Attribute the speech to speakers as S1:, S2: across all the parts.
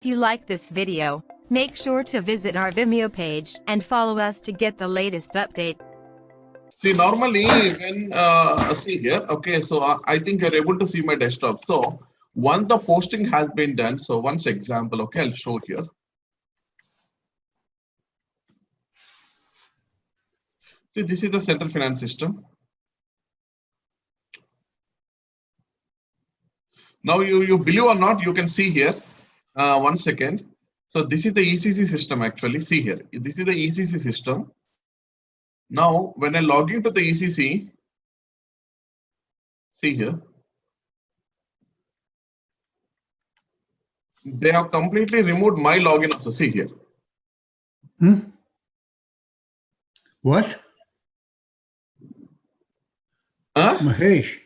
S1: If you like this video, make sure to visit our Vimeo page and follow us to get the latest update.
S2: See, normally when see here, okay, so I think you're able to see my desktop. So once the posting has been done, so once example, okay, I'll show here. See, this is the central finance system. Now you believe or not, you can see here. 1 second. So this is the ECC system actually. See here. This is the ECC system. Now when I log into the ECC, see here. They have completely removed my login also. See here.
S3: What? Mahesh.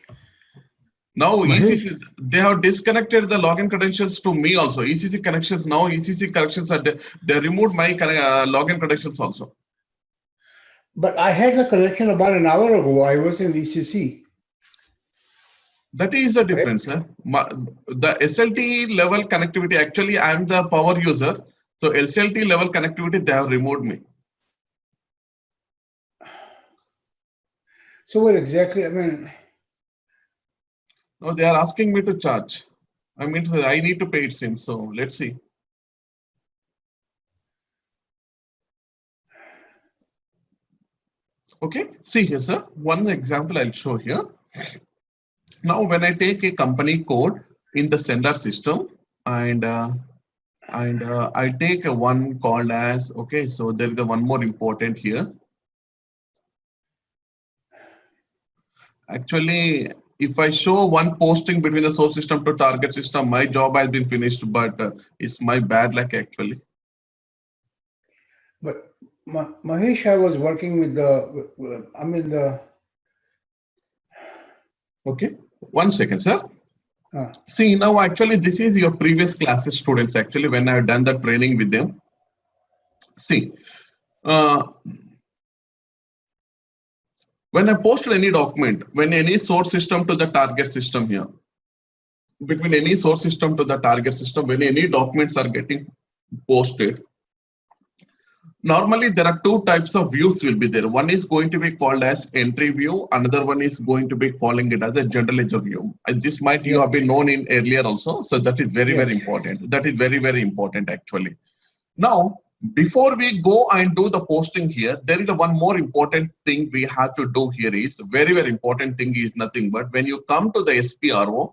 S2: Now ECC, they have disconnected the login credentials to me also. ECC connections, now ECC connections are they removed my login credentials also.
S3: But I had the connection about an hour ago. I was in ECC.
S2: That is the difference. The SLT level connectivity, actually I am the power user. So SLT level connectivity, they have removed me.
S3: So what exactly, I mean?
S2: No, they are asking me to charge. I mean, I need to pay it seems. So let's see. Okay, see here, sir. One example I'll show here. Now, when I take a company code in the sender system and I take a one called as, okay, so there is a one more important here. Actually, if I show one posting between the source system to target system, my job has been finished, but it's my bad luck actually.
S3: But Mahesh, I was working with the,
S2: Okay, 1 second, sir. See, now actually this is your previous classes students actually when I've done the training with them. See, when I posted any document, when any source system to the target system here, between any source system to the target system, when any documents are getting posted, normally there are two types of views will be there. One is going to be called as entry view. Another one is going to be calling it as a general ledger view. And this might you have been known in earlier also. So that is very, very important. That is very, very important actually. Now, before we go and do the posting here, there is a one more important thing we have to do here is very, very important thing is nothing but when you come to the SPRO,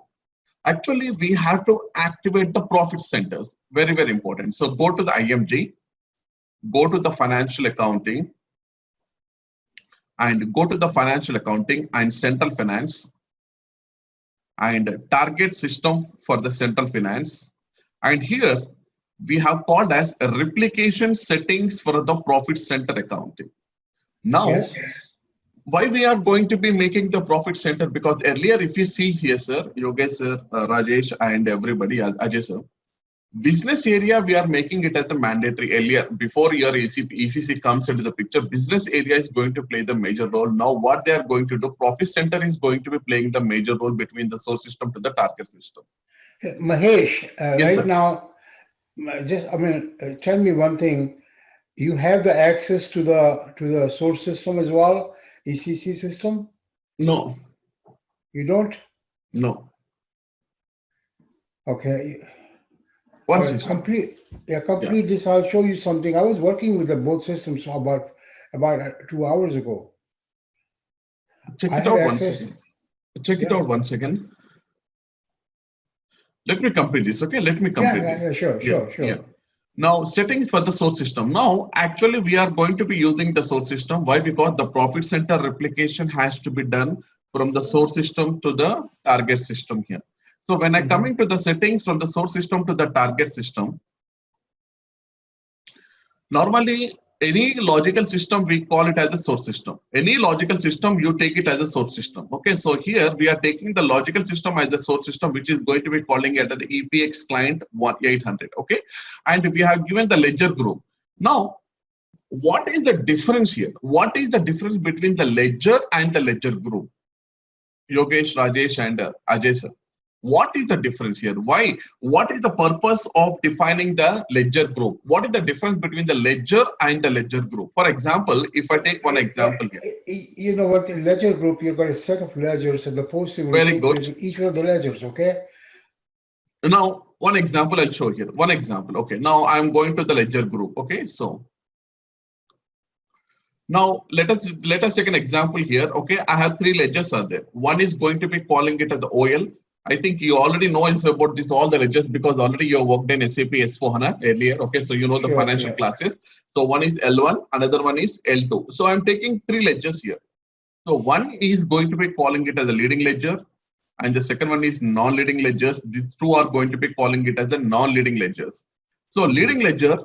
S2: actually we have to activate the profit centers. Very, very important. So go to the IMG, go to the financial accounting and go to the financial accounting and central finance and target system for the central finance. And here, we have called as a replication settings for the profit center accounting. Now, why we are going to be making the profit center? Because earlier, if you see here, sir, Yogesh sir, Rajesh, and everybody, Ajay sir, business area we are making it as a mandatory. Earlier, before your ECC comes into the picture, business area is going to play the major role. Now, what they are going to do, profit center is going to be playing the major role between the source system to the target system.
S3: Mahesh,
S2: Yes,
S3: right
S2: sir.
S3: now, tell me one thing. You have the access to the source system as well, ECC system?
S2: No.
S3: You don't?
S2: No.
S3: Okay.
S2: Complete
S3: this. I'll show you something. I was working with both systems about 2 hours ago.
S2: Check it out 1 second. Check it out 1 second. Let me complete this, okay? Let me complete this.
S3: Sure.
S2: Yeah. Now, settings for the source system. Now, actually, we are going to be using the source system. Why? Because the profit center replication has to be done from the source system to the target system here. So when I come into the settings from the source system to the target system, normally any logical system, we call it as a source system. Any logical system, you take it as a source system. Okay, so here we are taking the logical system as the source system, which is going to be calling it as the EPX client 1800. Okay, and we have given the ledger group. Now, what is the difference here? What is the difference between the ledger and the ledger group? Yogesh, Rajesh, and Ajay sir. What is the difference here? Why? What is the purpose of defining the ledger group? What is the difference between the ledger and the ledger group? For example, if I take one example here.
S3: You know what, in ledger group, you've got a set of ledgers and the posting will
S2: Very
S3: take
S2: good.
S3: place in each one of the ledgers, okay?
S2: Now, one example I'll show here. One example. Okay, now I'm going to the ledger group. Okay, so now let us take an example here. Okay, I have three ledgers are there. One is going to be calling it as the OL. I think you already know about this all the ledgers because already you worked in SAP S4HANA earlier. Okay, so you know the financial classes. So one is L1, another one is L2. So I'm taking three ledgers here. So one is going to be calling it as a leading ledger, and the second one is non-leading ledgers. These two are going to be calling it as the non-leading ledgers. So leading ledger,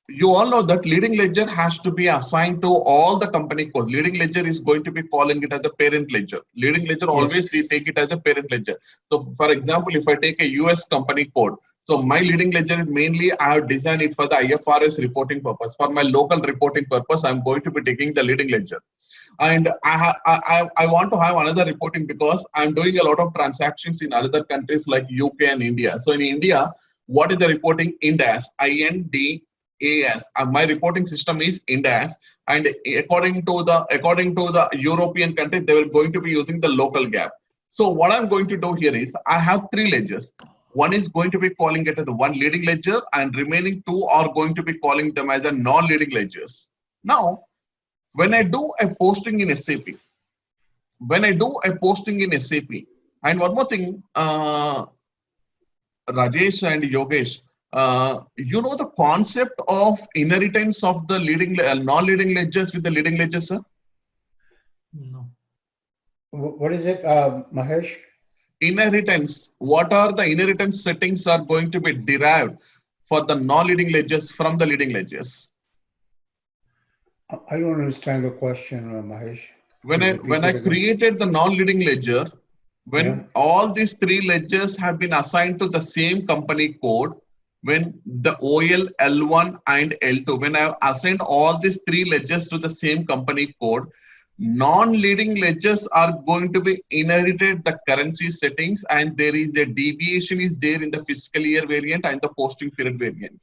S2: you all know that leading ledger has to be assigned to all the company codes. Leading ledger is going to be calling it as the parent ledger. Leading ledger, always we take it as a parent ledger. So for example, if I take a US company code, so my leading ledger is mainly, I have designed it for the IFRS reporting purpose. For my local reporting purpose, I'm going to be taking the leading ledger. And I want to have another reporting because I'm doing a lot of transactions in other countries like UK and India. So in India, what is the reporting? INDAS, INDAS. My reporting system is INDAS, and according to the European countries, they were going to be using the local GAAP. So what I'm going to do here is I have three ledgers. One is going to be calling it as the one leading ledger, and remaining two are going to be calling them as the non-leading ledgers. Now, when I do a posting in SAP, and one more thing, Rajesh and Yogesh, you know the concept of inheritance of the non-leading ledgers with the leading ledgers, sir?
S4: No.
S3: What is it, Mahesh?
S2: Inheritance. What are the inheritance settings are going to be derived for the non-leading ledgers from the leading ledgers?
S3: I don't understand the question, Mahesh.
S2: When I created the non-leading ledger, when all these three ledgers have been assigned to the same company code, when the OL, L1 and L2, when I have assigned all these three ledgers to the same company code, non-leading ledgers are going to be inherited the currency settings, and there is a deviation is there in the fiscal year variant and the posting period variant.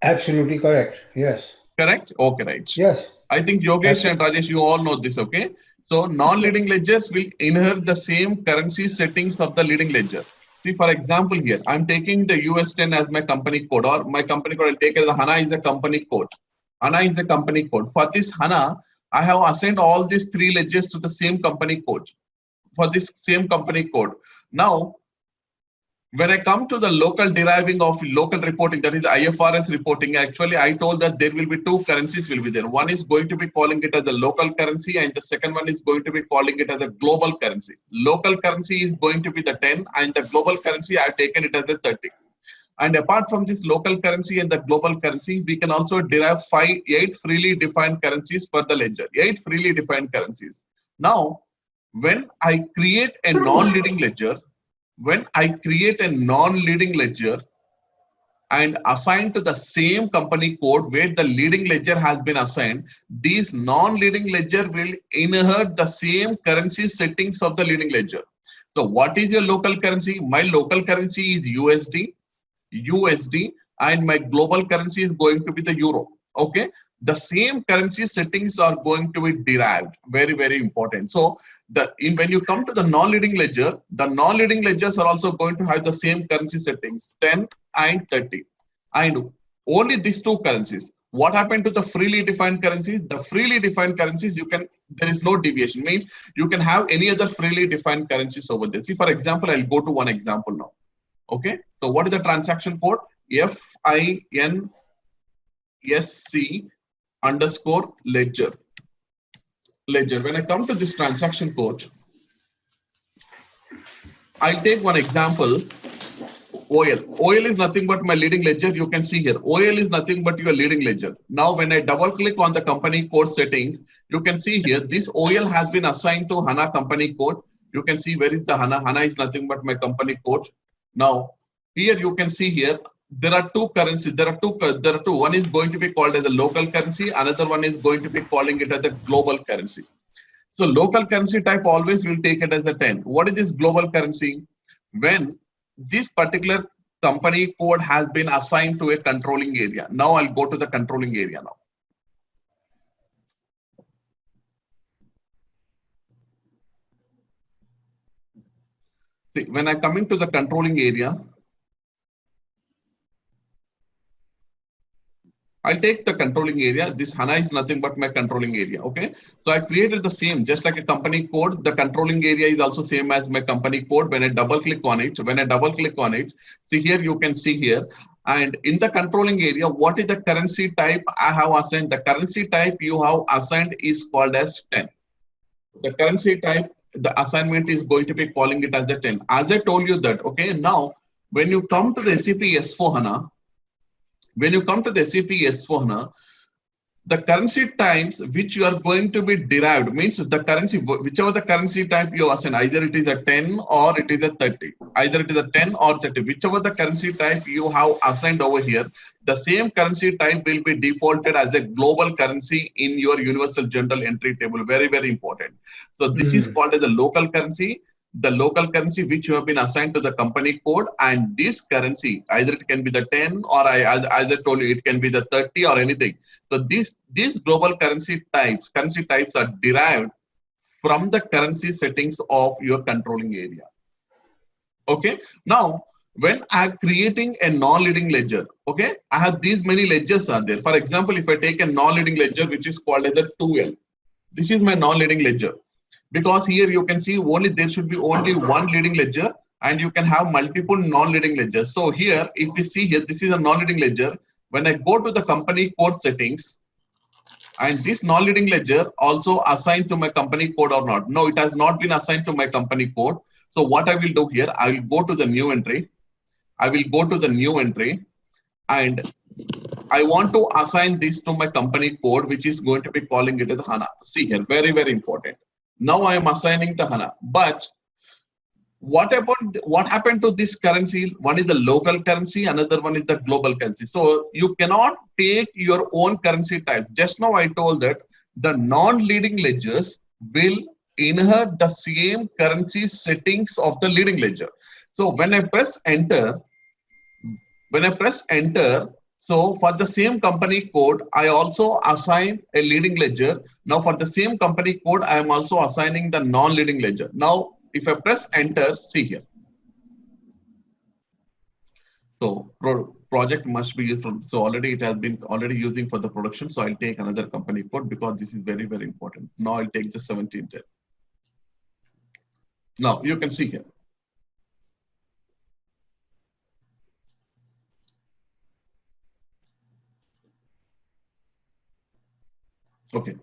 S3: Absolutely correct. Yes.
S2: Correct? Okay, right.
S3: Yes.
S2: I think Yogesh and Rajesh, you all know this, okay? So non-leading ledgers will inherit the same currency settings of the leading ledger. See, for example, here, I'm taking the US 10 as my company code, or my company code I'll take as the HANA is a company code. HANA is a company code. For this HANA, I have assigned all these three ledgers to the same company code. For this same company code. Now, when I come to the local deriving of local reporting, that is the IFRS reporting, actually I told that there will be two currencies will be there. One is going to be calling it as the local currency, and the second one is going to be calling it as a global currency. Local currency is going to be the 10, and the global currency I have taken it as the 30. And apart from this local currency and the global currency, we can also derive 8 freely defined currencies per the ledger. 8 freely defined currencies. Now, when I create a non-leading ledger, and assign to the same company code where the leading ledger has been assigned, these non-leading ledger will inherit the same currency settings of the leading ledger. So what is your local currency? My local currency is USD, and my global currency is going to be the euro. Okay, the same currency settings are going to be derived. Very, very important. So when you come to the non-leading ledger, the non-leading ledgers are also going to have the same currency settings, 10 and 30, and only these two currencies. What happened to the freely defined currencies? The freely defined currencies, there is no deviation. Means you can have any other freely defined currencies over there. See, for example, I'll go to one example now. Okay, so what is the transaction code? FINSC_ledger. When I come to this transaction code, I'll take one example. OL is nothing but my leading ledger. You can see here, OL is nothing but your leading ledger. Now, when I double click on the company code settings, you can see here, this OL has been assigned to HANA company code. You can see where is the HANA. HANA is nothing but my company code. Now, here you can see here, there are two currencies. There are two. One is going to be called as a local currency. Another one is going to be calling it as a global currency. So local currency type always will take it as a 10. What is this global currency? When this particular company code has been assigned to a controlling area. Now I'll go to the controlling area now. See, when I come into the controlling area, I'll take the controlling area. This HANA is nothing but my controlling area. Okay. So I created the same, just like a company code. The controlling area is also same as my company code. When I double click on it, see here, you can see here. And in the controlling area, what is the currency type I have assigned? The currency type you have assigned is called as 10. The currency type, the assignment is going to be calling it as the 10. As I told you that, okay, now when you come to the SAP S4HANA, the currency types which you are going to be derived means the currency, whichever the currency type you assign, either it is a 10 or it is a 30, either it is a 10 or 30, whichever the currency type you have assigned over here, the same currency type will be defaulted as a global currency in your universal general entry table. Very, very important. So this is called as the local currency. The local currency which you have been assigned to the company code, and this currency, either it can be the 10 or as I told you, it can be the 30 or anything. So these global currency types are derived from the currency settings of your controlling area. Okay. Now, when I'm creating a non-leading ledger, okay, I have these many ledgers are there. For example, if I take a non-leading ledger which is called as a 2L, this is my non-leading ledger. Because here you can see there should be only one leading ledger, and you can have multiple non-leading ledgers. So here, if we see here, this is a non-leading ledger. When I go to the company code settings, and this non-leading ledger also assigned to my company code or not? No, it has not been assigned to my company code. So what I will do here, I will go to the new entry. And I want to assign this to my company code, which is going to be calling it as HANA. See here, very, very important. Now I am assigning to HANA, but what happened to this currency? One is the local currency, another one is the global currency. So you cannot take your own currency type. Just now I told that the non-leading ledgers will inherit the same currency settings of the leading ledger. So when I press enter, so for the same company code, I also assign a leading ledger. Now for the same company code, I am also assigning the non-leading ledger. Now, if I press enter, see here. So project must be used from, so already it has been using for the production. So I'll take another company code because this is very, very important. Now I'll take the 1710. Now you can see here. Okay.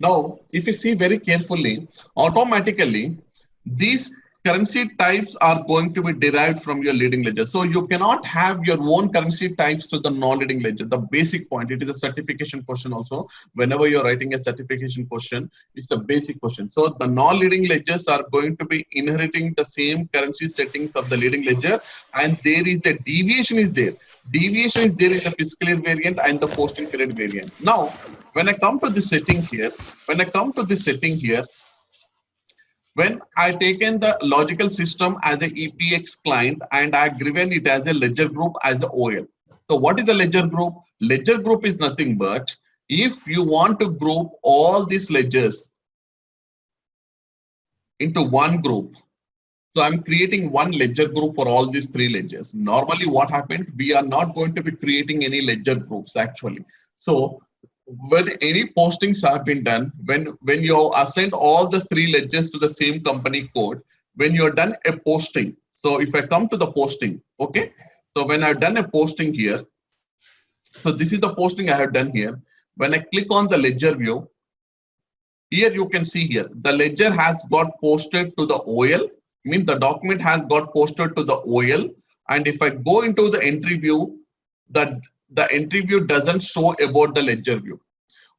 S2: Now, if you see very carefully, automatically, these currency types are going to be derived from your leading ledger. So you cannot have your own currency types to the non-leading ledger. The basic point, it is a certification question also. Whenever you're writing a certification question, it's a basic question. So the non-leading ledgers are going to be inheriting the same currency settings of the leading ledger. And there is the deviation is there. Deviation is there in the fiscal year variant and the posting period variant. Now, when I come to this setting here, when I taken the logical system as a EPX client and I given it as a ledger group as a OL. So what is the ledger group? Ledger group is nothing but if you want to group all these ledgers into one group. So I'm creating one ledger group for all these three ledgers. Normally what happened, we are not going to be creating any ledger groups actually. So when any postings have been done, when you assign all the three ledgers to the same company code, when you're done a posting. So if I come to the posting, okay. So when I've done a posting here, so this is the posting I have done here. When I click on the ledger view, here you can see here, the ledger has got posted to the OL, means the document has got posted to the OL. And if I go into the entry view, the entry view doesn't show about the ledger view.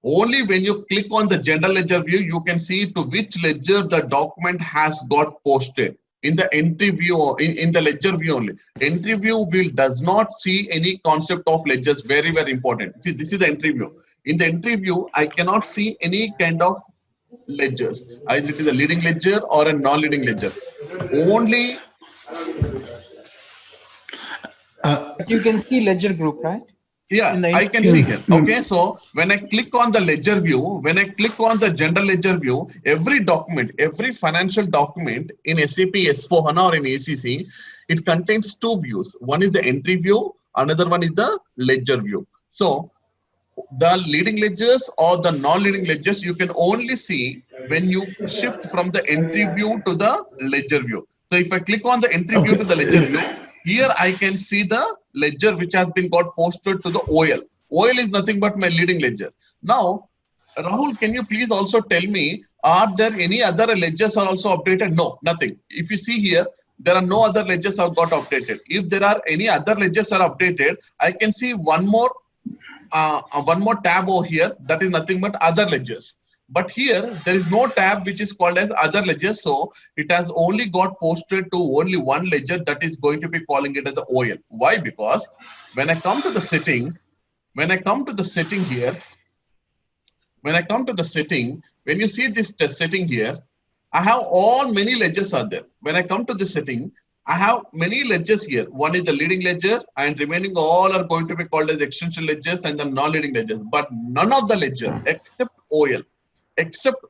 S2: Only when you click on the general ledger view, you can see to which ledger the document has got posted. In the entry view, in the ledger view only. Entry view does not see any concept of ledgers. Very, very important. See, this is the entry view. In the entry view, I cannot see any kind of ledgers. Either it is a leading ledger or a non-leading ledger. Only
S4: But you can see ledger group, right?
S2: Yeah,
S4: In the
S2: I can see here. Okay, so when I click on the ledger view, when I click on the general ledger view, every document, every financial document in SAP S4HANA or in ACC, it contains two views. One is the entry view, another one is the ledger view. So the leading ledgers or the non-leading ledgers, you can only see when you shift from the entry view to the ledger view. So if I click on the entry view to the ledger view, here I can see the ledger which has been got posted to the OL. OL is nothing but my leading ledger. Now, Rahul, can you please also tell me, are there any other ledgers are also updated? No, nothing. If you see here, there are no other ledgers have got updated. If there are any other ledgers are updated, I can see one more tab over here, that is nothing but other ledgers. But here there is no tab which is called as other ledgers, so it has only got posted to only one ledger, that is going to be calling it as the OL. Why? Because when I come to the setting, when I come to the setting here, when you see this setting here, I have all many ledgers are there. When I come to the setting, I have many ledgers here. One is the leading ledger, and remaining all are going to be called as extension ledgers and the non-leading ledgers. But none of the ledger except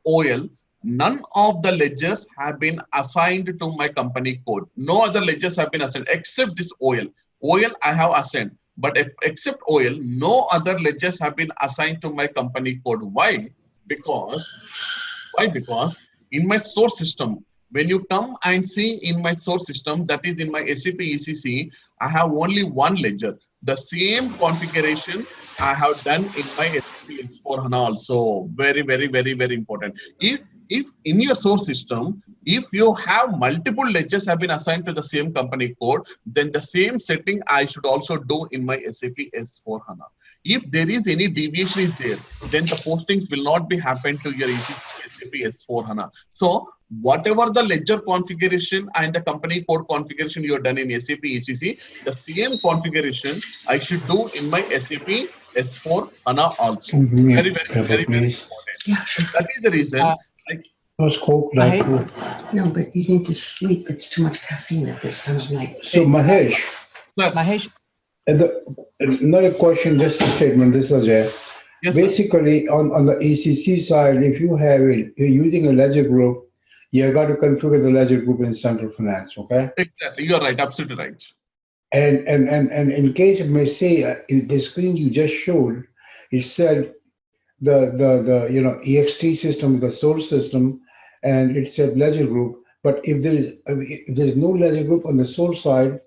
S2: OL, none of the ledgers have been assigned to my company code. No other ledgers have been assigned except this OL. OL I have assigned, but except OL, no other ledgers have been assigned to my company code. Why? Because in my source system, when you come and see in my source system, that is in my SAP ECC, I have only one ledger. The same configuration I have done in my SAP S4HANA also. Very, very, very, very important. If in your source system, if you have multiple ledgers have been assigned to the same company code, then the same setting I should also do in my SAP S4HANA. If there is any deviation is there, then the postings will not be happen to your SAP S4HANA. So whatever the ledger configuration and the company code configuration you have done in SAP ECC, the same configuration I should do in my SAP S4HANA also. Very, very, very, very important. That is the reason.
S5: No, but you need to sleep. It's too much caffeine at this time of night.
S3: So Mahesh,
S4: Mahesh,
S3: another question, just a statement. This is Ajay.
S2: Yes,
S3: Basically, on the ECC side, if you're using a ledger group, you got to configure the ledger group in central finance. Okay.
S2: exactly. You are right. Absolutely right.
S3: And in case it may say in the screen you just showed, it said the EXT system, the source system, and it said ledger group. But if there's no ledger group on the source side,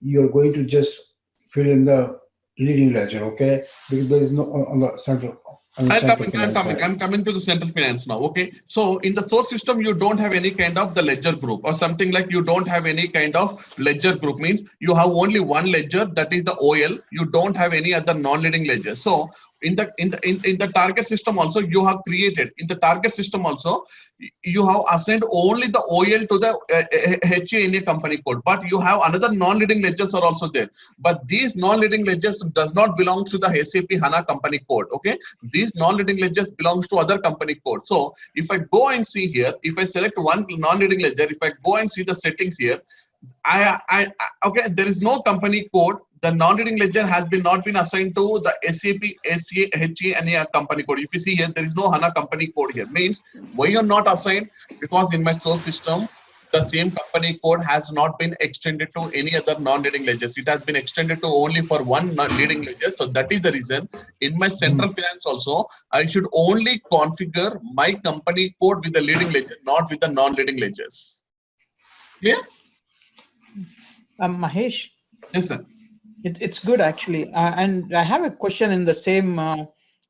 S3: you're going to just fill in the leading ledger, okay? Because there is no on the central. I'm
S2: coming to the central finance now. Okay, so in the source system, you don't have any kind of the ledger group or something like you don't have any kind of ledger group, means you have only one ledger, that is the OL. You don't have any other non-leading ledger. So in the target system also you have created, in the target system also you have assigned only the OL to the HANA company code, but you have another non-leading ledgers are also there, but these non-leading ledgers does not belong to the SAP HANA company code. Okay, these non-leading ledgers belongs to other company code. So if I go and see here, if I select one non-leading ledger, if I go and see the settings here, okay, there is no company code. The non-leading ledger has not been assigned to the SAP HANA company code. If you see here, there is no HANA company code here. Means why you're not assigned? Because in my source system, the same company code has not been extended to any other non-leading ledgers. It has been extended to only for one leading ledger. So that is the reason in my central finance also, I should only configure my company code with the leading ledger, not with the non-leading ledgers. Clear?
S4: Mahesh.
S2: Yes, sir.
S4: It's good actually, and I have a question in the same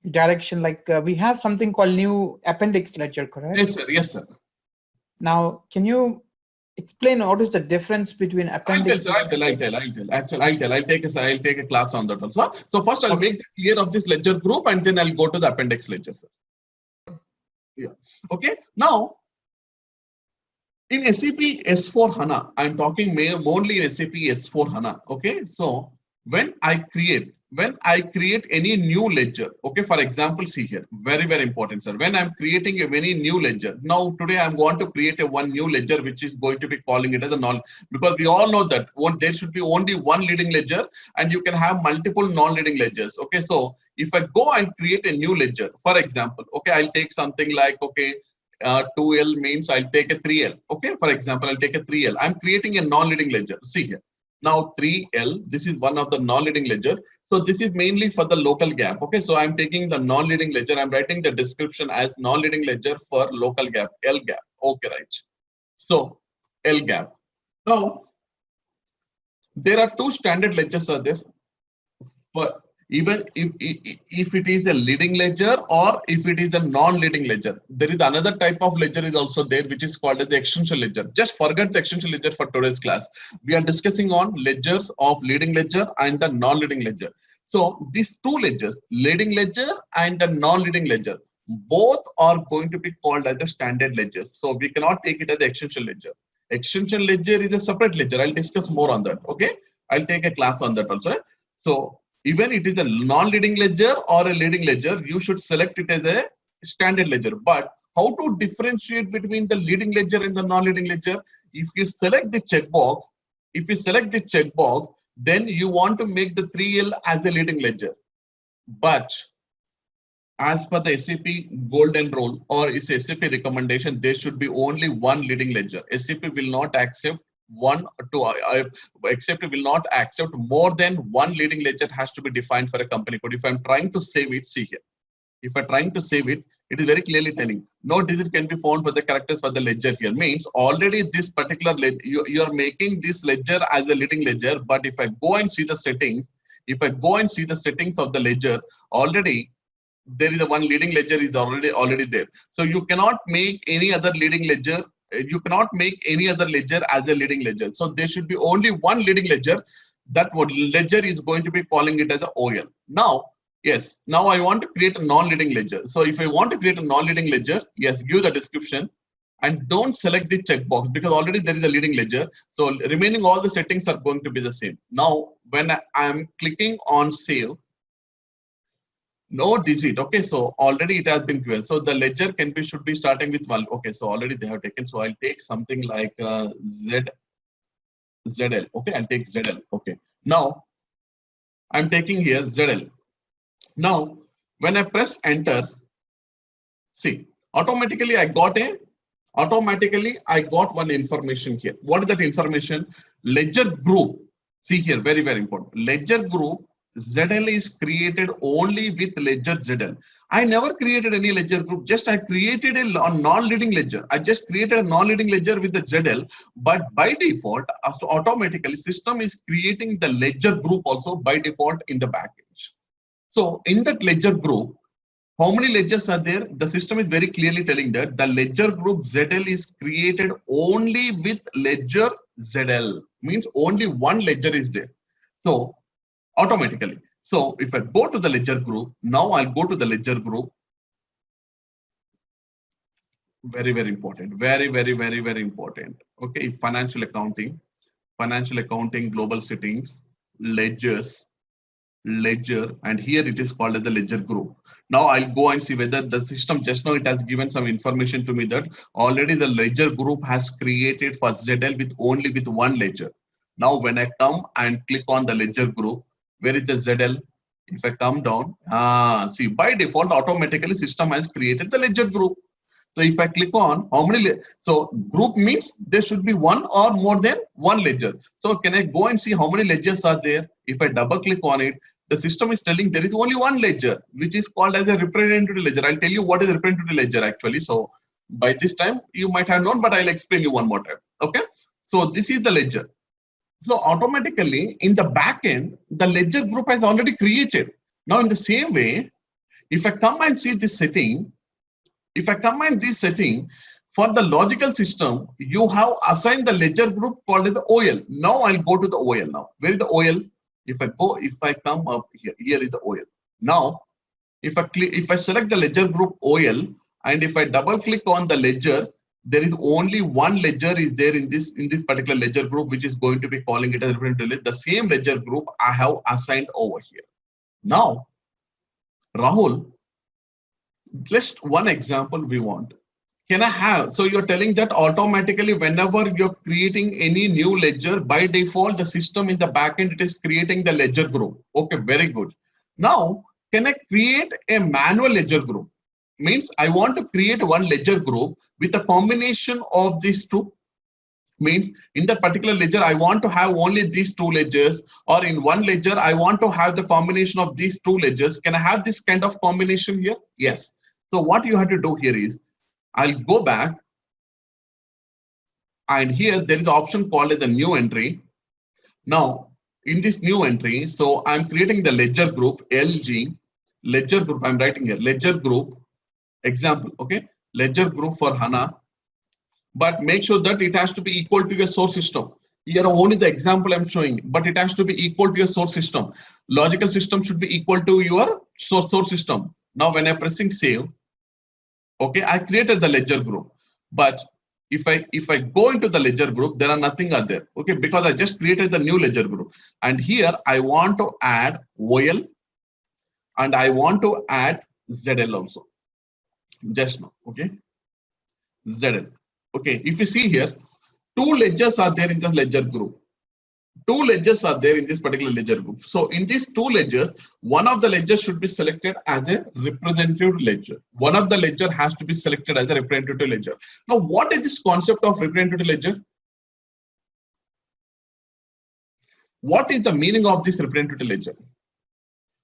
S4: direction. Like we have something called new appendix ledger, correct?
S2: Yes, sir. Yes, sir.
S4: Now, can you explain what is the difference between appendix?
S2: I'll take a class on that also. So first I'll make clear of this ledger group, and then I'll go to the appendix ledger, sir. Yeah. Okay. Now, in SAP S4HANA, I'm talking only in SAP S4HANA. Okay. So when I create when I create any new ledger, okay, for example, see here, very, very important, sir. When I'm creating a very new ledger, now today I'm going to create a one new ledger, which is going to be calling it as a non, because we all know that there should be only one leading ledger and you can have multiple non-leading ledgers. Okay, so if I go and create a new ledger, for example, okay, I'll take something like, okay, 2L means I'll take a 3L. Okay, for example, I'll take a 3L. I'm creating a non-leading ledger. See here. Now 3L, this is one of the non-leading ledger. So this is mainly for the local gap. Okay, so I'm taking the non-leading ledger. I'm writing the description as non-leading ledger for local gap, L gap. Okay, right. So L gap. Now there are two standard ledgers are there. But even if it is a leading ledger or if it is a non-leading ledger, there is another type of ledger is also there, which is called as the extension ledger. Just forget the extension ledger for today's class. We are discussing on ledgers of leading ledger and the non-leading ledger. So these two ledgers, leading ledger and the non-leading ledger, both are going to be called as the standard ledgers. So we cannot take it as the extension ledger. Extension ledger is a separate ledger. I'll discuss more on that. Okay, I'll take a class on that also. So even it is a non-leading ledger or a leading ledger, you should select it as a standard ledger. But how to differentiate between the leading ledger and the non-leading ledger? If you select the checkbox, then you want to make the 3L as a leading ledger. But as per the SAP golden rule or is SAP recommendation, there should be only one leading ledger. SAP will not accept will not accept more than one leading ledger has to be defined for a company code. If I'm trying to save it, see here. If I'm trying to save it, it is very clearly telling no digit can be found for the characters for the ledger here. Means already this particular you are making this ledger as a leading ledger. But if I go and see the settings, of the ledger, already there is a one leading ledger is already there. So you cannot make any other leading ledger. You cannot make any other ledger as a leading ledger. So there should be only one leading ledger. That what ledger is going to be calling it as a OL. Now, yes, now I want to create a non-leading ledger. So if I want to create a non-leading ledger, yes, give the description and don't select the checkbox because already there is a leading ledger. So remaining all the settings are going to be the same. Now, when I'm clicking on save, no digit. Okay, so already it has been given. So the ledger should be starting with one. Okay, so already they have taken. So I'll take something like ZL. Okay, I'll take ZL. Okay, now I'm taking here ZL. Now when I press enter, see automatically I got one information here. What is that information? Ledger group. See here, very, very important. Ledger group ZL is created only with ledger ZL. I never created any ledger group, just I created a non-leading ledger. I just created a non-leading ledger with the ZL, but by default, so automatically system is creating the ledger group also by default in the package. So in that ledger group, how many ledgers are there? The system is very clearly telling that the ledger group ZL is created only with ledger ZL, means only one ledger is there. So automatically. So if I go to the ledger group, now I'll go to the ledger group. Very, very important. Very, very, very, very important. Okay, financial accounting, global settings, ledgers, ledger, and here it is called as the ledger group. Now I'll go and see whether the system just now it has given some information to me that already the ledger group has created for ZL with only with one ledger. Now when I come and click on the ledger group, where is the ZL? If I come down, see by default automatically system has created the ledger group. So if I click on how many, so group means there should be one or more than one ledger. So can I go and see how many ledgers are there? If I double click on it, the system is telling there is only one ledger, which is called as a representative ledger. I'll tell you what is a representative ledger actually. So by this time you might have known, but I'll explain you one more time. Okay. So this is the ledger. So automatically in the back end, the ledger group has already created. Now in the same way, if I come and see this setting, for the logical system, you have assigned the ledger group called as the OL. Now I'll go to the OL now. Where is the OL? If I come up here, here is the OL. Now, if I select the ledger group OL, and if I double click on the ledger, there is only one ledger is there in this particular ledger group, which is going to be calling it as representative ledger. The same ledger group I have assigned over here. Now, Rahul, just one example we want. Can I have, so you're telling that automatically whenever you're creating any new ledger, by default, the system in the backend, it is creating the ledger group. Okay, very good. Now, can I create a manual ledger group? Means I want to create one ledger group with a combination of these two. Means in that particular ledger, I want to have only these two ledgers, or in one ledger, I want to have the combination of these two ledgers. Can I have this kind of combination here? Yes. So what you have to do here is, I'll go back, and here there is an option called as the new entry. Now, in this new entry, so I'm creating the ledger group, LG, ledger group, I'm writing here, ledger group, example, okay, ledger group for HANA, but make sure that it has to be equal to your source system. Here only the example I'm showing, but it has to be equal to your source system. Logical system should be equal to your source system. Now, when I'm pressing save, okay, I created the ledger group, but if I go into the ledger group, there are nothing are there, okay, because I just created the new ledger group, and here I want to add OL and I want to add ZL also, just now, okay, ZL, okay. If you see here, two ledgers are there in this ledger group. Two ledgers are there in this particular ledger group. So in these two ledgers, one of the ledgers should be selected as a representative ledger. One of the ledger has to be selected as a representative ledger. Now, what is this concept of representative ledger? What is the meaning of this representative ledger?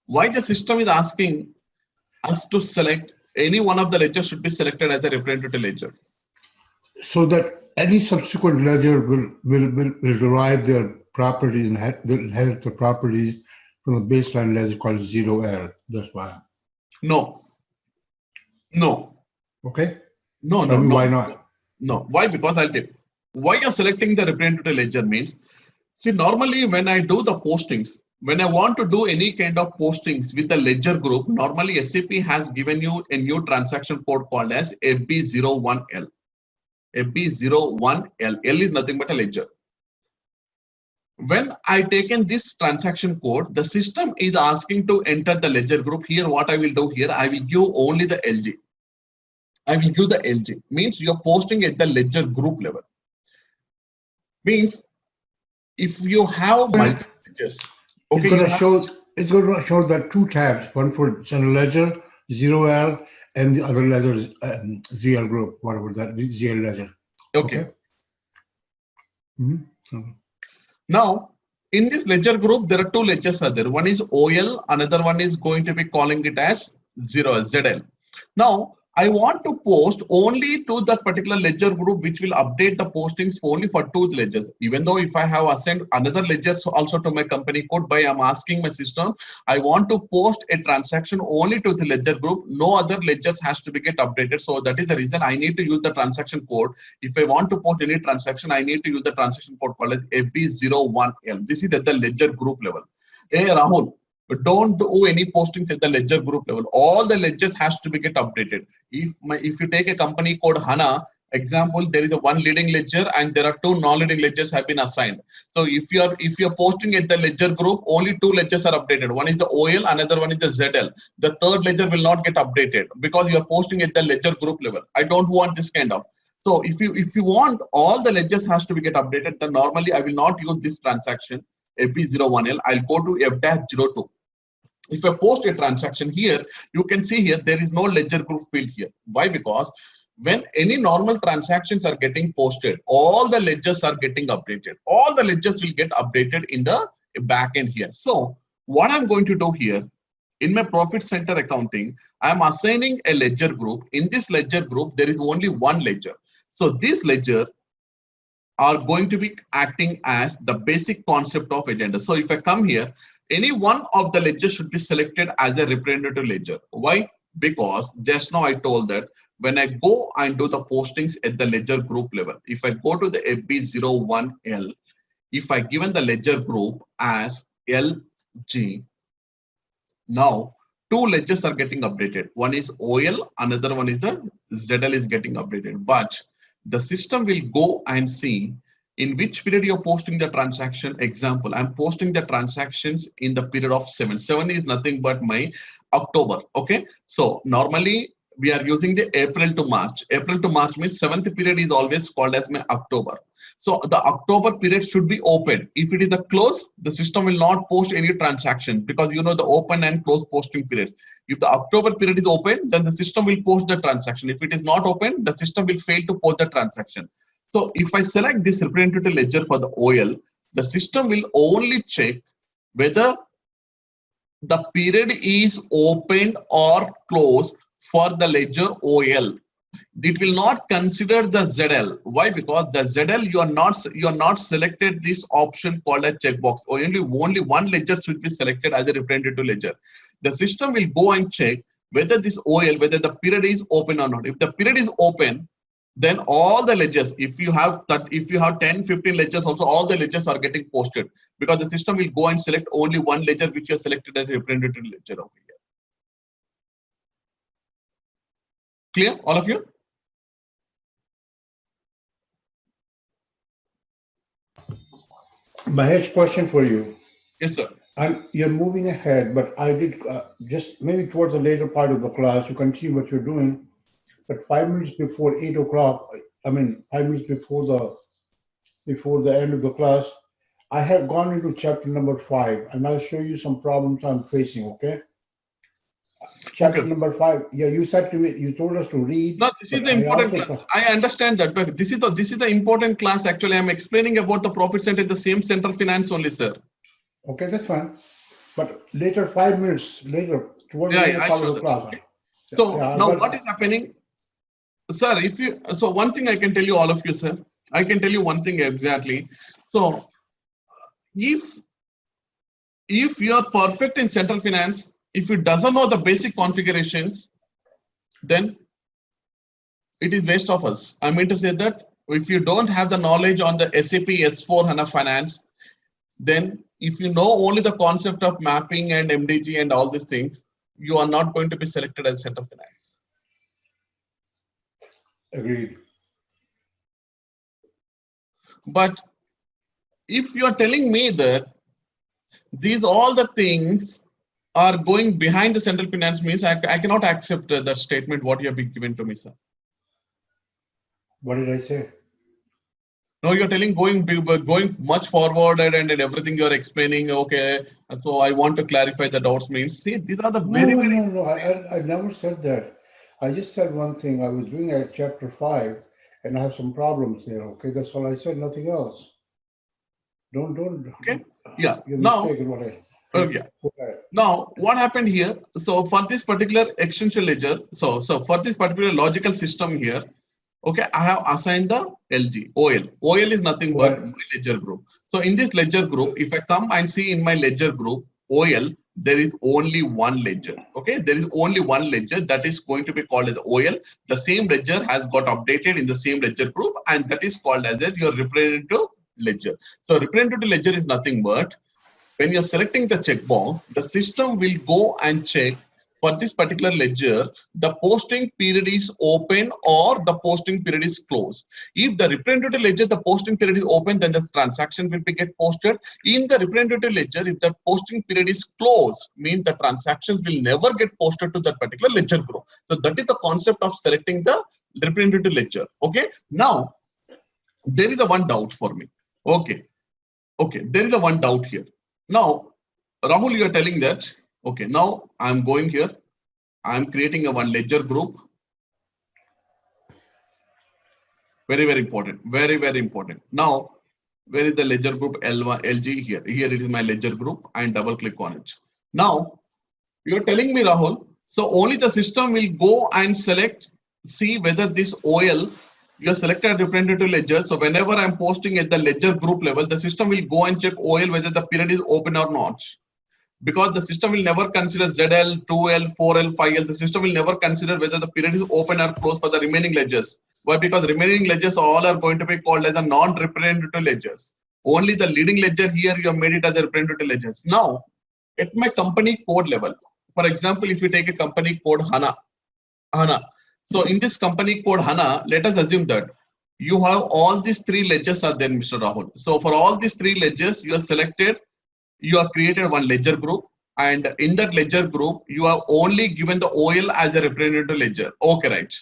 S2: Why the system is asking us to select any one of the ledgers should be selected as a representative ledger?
S3: So that any subsequent ledger will derive their properties and inherit the properties from the baseline ledger called 0L. That's why.
S2: No.
S3: Okay.
S2: No.
S3: Why not?
S2: No. Why? Because I'll tell you. Why you're selecting the representative ledger means, see, normally when I do the postings, when I want to do any kind of postings with the ledger group, normally SAP has given you a new transaction code called as FB01L. FB01L. L is nothing but a ledger. When I taken this transaction code, the system is asking to enter the ledger group. Here, what I will do here, I will give only the LG. I will give the LG. Means you're posting at the ledger group level. Means if you have multiple ledgers, okay,
S3: it's going to show that two tabs, one for general ledger, 0L, and the other ledger is ZL group, whatever that ZL ledger.
S2: Okay.
S3: Mm-hmm.
S2: Now, in this ledger group, there are two ledgers are there. One is OL, another one is going to be calling it as ZL. Now, I want to post only to that particular ledger group, which will update the postings only for two ledgers. Even though if I have assigned another ledger also to my company code, by I'm asking my system, I want to post a transaction only to the ledger group. No other ledgers has to be get updated. So that is the reason I need to use the transaction code. If I want to post any transaction, I need to use the transaction code called as FB01L. This is at the ledger group level. Hey, Rahul, don't do any postings at the ledger group level. All the ledgers has to be get updated. If you take a company called HANA example, there is a one leading ledger and there are two non-leading ledgers have been assigned. So if you're posting at the ledger group, only two ledgers are updated. One is the OL, another one is the ZL. The third ledger will not get updated because you're posting at the ledger group level. I don't want this kind of. So if you want all the ledgers has to be get updated, then normally I will not use this transaction FB01L. I'll go to F-02. If I post a transaction here, you can see here there is no ledger group field here. Why? Because when any normal transactions are getting posted, all the ledgers are getting updated. All the ledgers will get updated in the back end here. So what I'm going to do here, in my profit center accounting, I'm assigning a ledger group. In this ledger group, there is only one ledger. So this ledger are going to be acting as the basic concept of agenda. So if I come here, any one of the ledgers should be selected as a representative ledger. Why? Because just now I told that when I go and do the postings at the ledger group level, if I go to the FB01L, if I given the ledger group as LG, now two ledgers are getting updated. One is OL, another one is the ZL is getting updated. But the system will go and see in which period you're posting the transaction. Example, I'm posting the transactions in the period of 7. 7 is nothing but my October. Okay, so normally we are using the April to March. April to March means 7th period is always called as my October. So the October period should be open. If it is a close, the system will not post any transaction, because you know the open and close posting periods. If the October period is open, then the system will post the transaction. If it is not open, the system will fail to post the transaction. So if I select this representative ledger for the OL, the system will only check whether the period is opened or closed for the ledger OL. It will not consider the ZL. Why? Because the ZL, you are not selected this option called a checkbox. Only one ledger should be selected as a representative ledger. The system will go and check whether this OL, whether the period is open or not. If the period is open, then all the ledgers, if you have 10, 15 ledgers, also all the ledgers are getting posted, because the system will go and select only one ledger which you have selected as a representative ledger over here. Clear, all of you?
S3: Mahesh, question for you.
S2: Yes, sir.
S3: You're moving ahead, but I did just maybe towards the later part of the class, you continue what you're doing, but 5 minutes before 8 o'clock, 5 minutes before the end of the class, I have gone into chapter number 5, and I'll show you some problems I'm facing, okay? Chapter number 5. Yeah, you said to me, you told us to read.
S2: No, this is the important class. I understand that, but this is the important class. Actually, I'm explaining about the profit center in the same central finance only, sir.
S3: Okay, that's fine. But later, 5 minutes later, towards the later part of the class.
S2: Okay. So now what is happening, sir? So one thing I can tell you, all of you, sir. I can tell you one thing exactly. So if you are perfect in central finance, if you doesn't know the basic configurations, then it is waste of us. I mean to say that if you don't have the knowledge on the SAP S4HANA finance, then if you know only the concept of mapping and MDG and all these things, you are not going to be selected as central finance.
S3: Agreed.
S2: But if you are telling me that these all the things are going behind the central finance, means I cannot accept that statement what you have been given to me, sir.
S3: What did I say?
S2: No, you're telling going much forward and everything you're explaining. Okay, so I want to clarify the doubts. Means, see, these are the
S3: No. I never said that. I just said one thing. I was doing at chapter 5, and I have some problems there. Okay, that's all I said. Nothing else. Don't.
S2: Okay. Yeah.
S3: You're
S2: Now.
S3: mistaken what I.
S2: Okay. Now, what happened here? So for this particular extension ledger, so for this particular logical system here, okay, I have assigned the LG OL. OL is nothing but my ledger group. So in this ledger group, if I come and see in my ledger group OL, there is only one ledger. Okay, there is only one ledger that is going to be called as OL. The same ledger has got updated in the same ledger group, and that is called as your representative ledger. So representative ledger is nothing but when you're selecting the checkbox, the system will go and check for this particular ledger, the posting period is open or the posting period is closed. If the representative ledger, the posting period is open, then the transaction will be get posted. In the representative ledger, if the posting period is closed, means the transactions will never get posted to that particular ledger group. So that is the concept of selecting the representative ledger. Okay. Now, there is a one doubt for me. Okay. There is a one doubt here. Now, Rahul, you are telling that, okay, now I'm going here. I'm creating a one ledger group. Very, very important. Very, very important. Now, where is the ledger group L1, LG here? Here it is my ledger group, and double click on it. Now, you're telling me, Rahul, so only the system will go and select, see whether this OL, you selected representative ledger. So whenever I'm posting at the ledger group level, the system will go and check OL whether the period is open or not. Because the system will never consider ZL, 2L, 4L, 5L. The system will never consider whether the period is open or closed for the remaining ledgers. Why? Because remaining ledgers all are going to be called as a non-representative ledgers. Only the leading ledger here you have made it as a representative ledgers. Now, at my company code level, for example, if you take a company code HANA. So in this company code HANA, let us assume that you have all these three ledgers are there, Mr. Rahul. So for all these three ledgers, you are selected, you have created one ledger group, and in that ledger group, you have only given the OL as a representative ledger. Okay, right.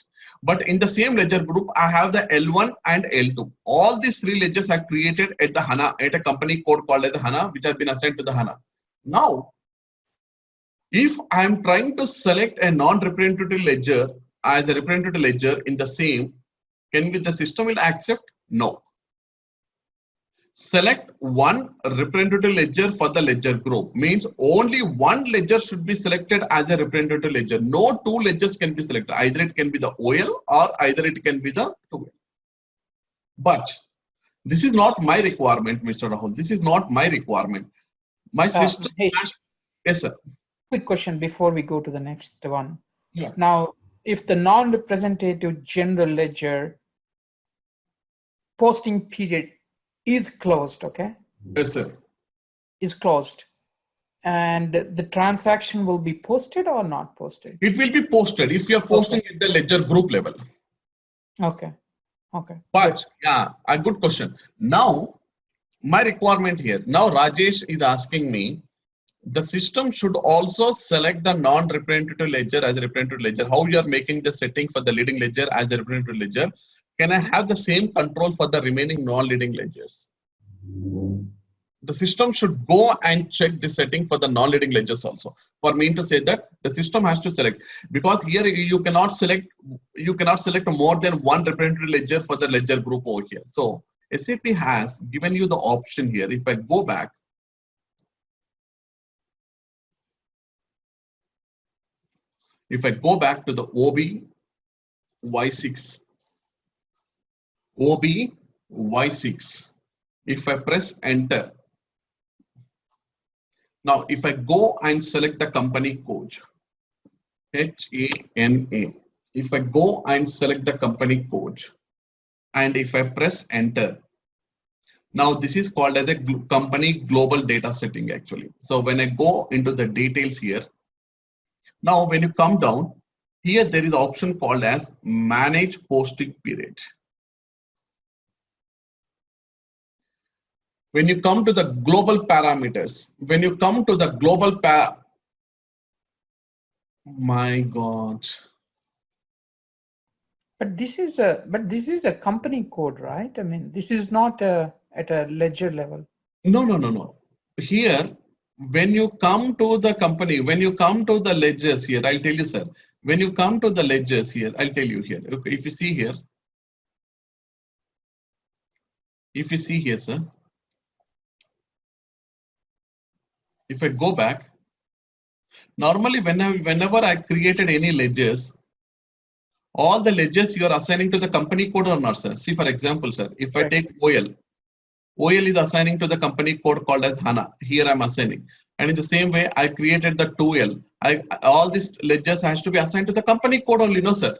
S2: But in the same ledger group, I have the L1 and L2. All these three ledgers are created at the HANA, at a company code called as the HANA, which has been assigned to the HANA. Now, if I'm trying to select a non-representative ledger as a representative ledger in the same, can be the system will accept? No. Select one representative ledger for the ledger group. Means only one ledger should be selected as a representative ledger. No two ledgers can be selected. Either it can be the OL or either it can be the 2L. But this is not my requirement, Mr. Rahul. This is not my requirement. My system has, yes, sir.
S4: Quick question before we go to the next one.
S2: Yeah.
S4: Now, if the non-representative general ledger posting period is closed, okay?
S2: Yes, sir.
S4: Is closed, and the transaction will be posted or not posted?
S2: It will be posted if you are posting at the ledger group level.
S4: Okay. Okay.
S2: But yeah, a good question. Now, my requirement here. Now, Rajesh is asking me, the system should also select the non-representative ledger as a representative ledger. How you are making the setting for the leading ledger as a representative ledger? Can I have the same control for the remaining non-leading ledgers? The system should go and check the setting for the non-leading ledgers also. For me to say that the system has to select, because here you cannot select more than one representative ledger for the ledger group over here. So SAP has given you the option here. If I go back, to the OB Y6, if I press enter, now if I go and select the company code, HANA, if I go and select the company code, and if I press enter, now this is called as a company global data setting actually. So when I go into the details here, now when you come down, here there is an option called as manage posting period. When you come to the global parameters, my God.
S4: But this is a company code, right? I mean, this is not at a ledger level.
S2: No. Here, when you come to the company, when you come to the ledgers here, I'll tell you, sir. When you come to the ledgers here, I'll tell you here. Okay, if you see here, sir. If I go back, normally whenever I created any ledgers, all the ledgers you are assigning to the company code or not, sir? See, for example, sir, if I take OL is assigning to the company code called as HANA. Here I'm assigning. And in the same way, I created the 2L. All these ledgers has to be assigned to the company code only, no, sir?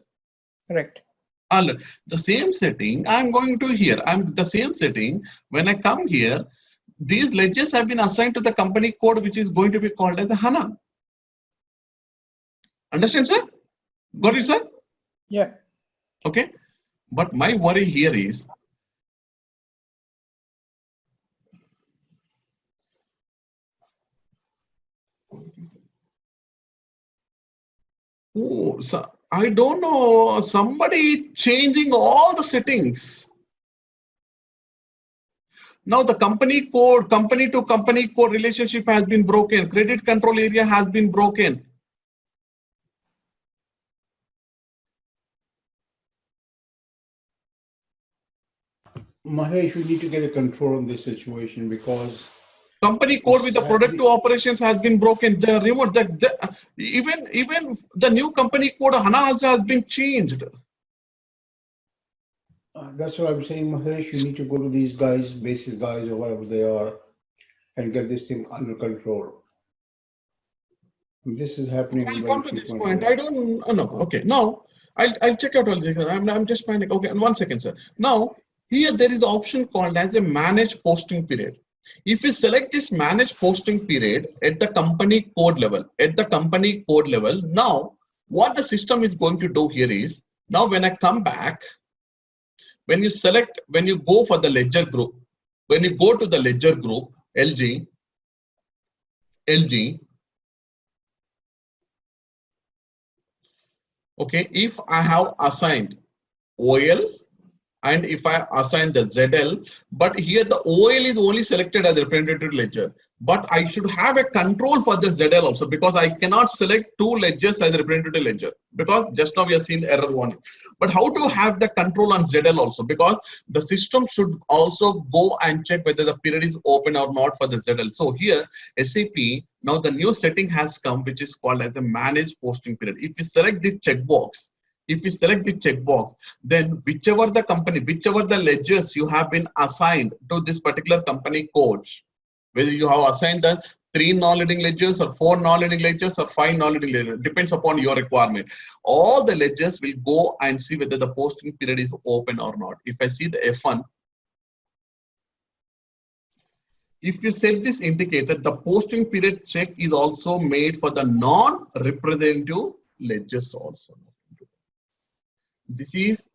S4: Correct.
S2: The same setting, I'm going to here. The same setting, when I come here, these ledgers have been assigned to the company code, which is going to be called as the HANA. Understand, sir? Got it, sir?
S4: Yeah.
S2: Okay. But my worry here is, oh, so I don't know, somebody changing all the settings. Now the company code, company to company code relationship has been broken. Credit control area has been broken.
S3: Mahesh, we need to get a control on this situation because
S2: company code with the product to operations has been broken. The remote, even the new company code HANA also has been changed.
S3: That's what I'm saying, Mahesh. You need to go to these guys, basis guys or whatever they are, and get this thing under control. This is happening.
S2: I'll come to this point. I don't know. Okay, now I'll check out all this. I'm just panicking. Okay, and 1 second, sir. Now here there is an option called as a manage posting period. If you select this manage posting period at the company code level, now what the system is going to do here is, now when I come back, when you go for the ledger group, when you go to the ledger group, LG, okay, if I have assigned OL and if I assign the ZL, but here the OL is only selected as representative ledger, but I should have a control for the ZL also, because I cannot select two ledgers as a representative ledger, because just now we have seen error warning. But how to have the control on ZL also, because the system should also go and check whether the period is open or not for the ZL. So here SAP, now the new setting has come, which is called as the manage posting period. If you select the checkbox, then whichever the company, whichever the ledgers you have been assigned to this particular company codes, whether you have assigned the 3 non-leading ledgers or 4 non-leading ledgers or 5 non-leading ledgers, depends upon your requirement. All the ledgers will go and see whether the posting period is open or not. If I see the F1, if you set this indicator, the posting period check is also made for the non-representative ledgers also. This is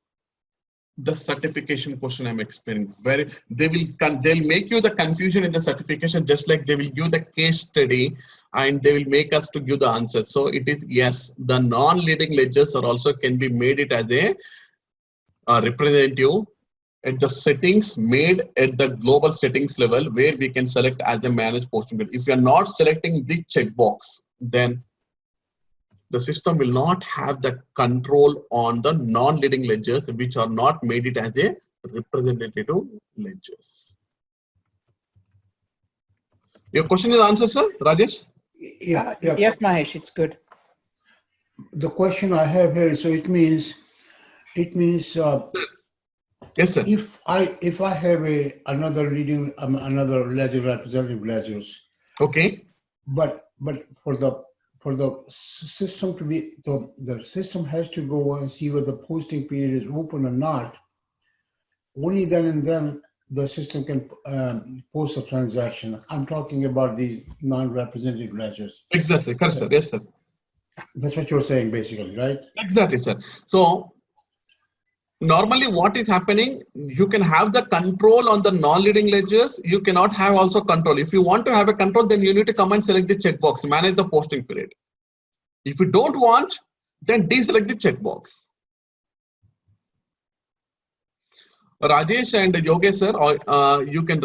S2: the certification question I'm explaining. Where they'll make you the confusion in the certification, just like they will give the case study and they will make us to give the answer. So it is, yes, the non-leading ledgers are also can be made it as a representative at the settings made at the global settings level, where we can select as the manage posting period. If you are not selecting the checkbox, then the system will not have the control on the non-leading ledgers, which are not made it as a representative ledgers. Your question is answered, sir, Rajesh?
S3: Yeah.
S4: Yes, Mahesh, it's good.
S3: The question I have here, so it means
S2: Yes, sir.
S3: if I have another leading another ledger, representative ledgers,
S2: Okay.
S3: but for the system to be, the system has to go and see whether the posting period is open or not. Only then and then the system can post a transaction. I'm talking about these non-representative ledgers.
S2: Exactly, correct, sir. Yes, sir.
S3: That's what you're saying, basically, right?
S2: Exactly, sir. So normally what is happening, you can have the control on the non-leading ledgers. You cannot have also control. If you want to have a control, then you need to come and select the checkbox, manage the posting period. If you don't want, then deselect the checkbox. Rajesh and Yogesh sir, you can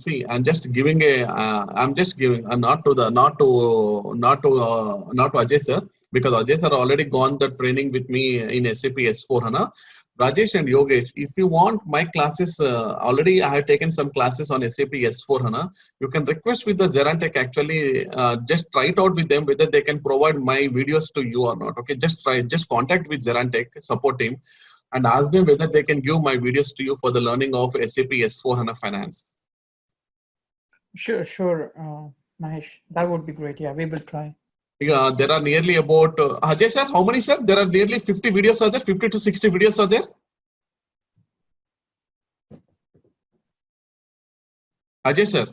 S2: see. I'm just giving not to Ajay sir, because Ajay sir already gone the training with me in SAP S4HANA. Rajesh and Yogesh, if you want my classes, already I have taken some classes on SAP S4HANA. You can request with the ZaranTech, actually, just try it out with them whether they can provide my videos to you or not. Okay, just contact with ZaranTech support team and ask them whether they can give my videos to you for the learning of SAP S4HANA Finance.
S4: Sure, Mahesh, that would be great. Yeah, we will try.
S2: Yeah, there are nearly about, Ajay sir, how many sir? There are nearly 50 videos are there, 50 to 60 videos are there. Ajay sir.